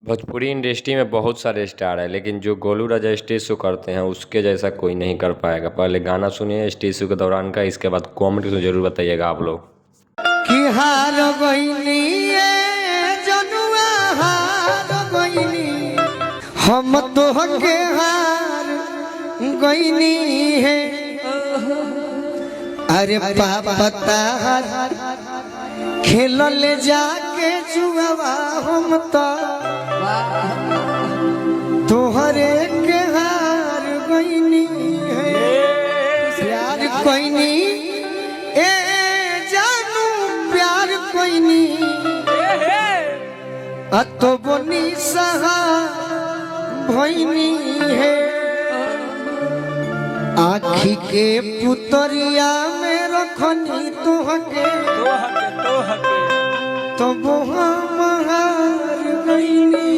Bhojpuri industry में बहुत सारे स्टार हैं, लेकिन जो गोलू राजा स्टेज शो करते हैं उसके जैसा कोई नहीं कर पाएगा। पहले गाना सुनिए स्टेज शो के दौरान का, इसके बाद कमेंट में जरूर बताइएगा आप लोग। कि हार गइनी जनुआ हार गइनी हम तो हके हार गइनी है। अरे पता खेल ले जाके जुआवा हम तो तोहरे के हार गइनी है। प्यार कोइनी ए जानू प्यार कोइनी अतो बनी सहा भइनी है। आखी के पुतरिया में रखनी तोहके तो वो हम हार गइनी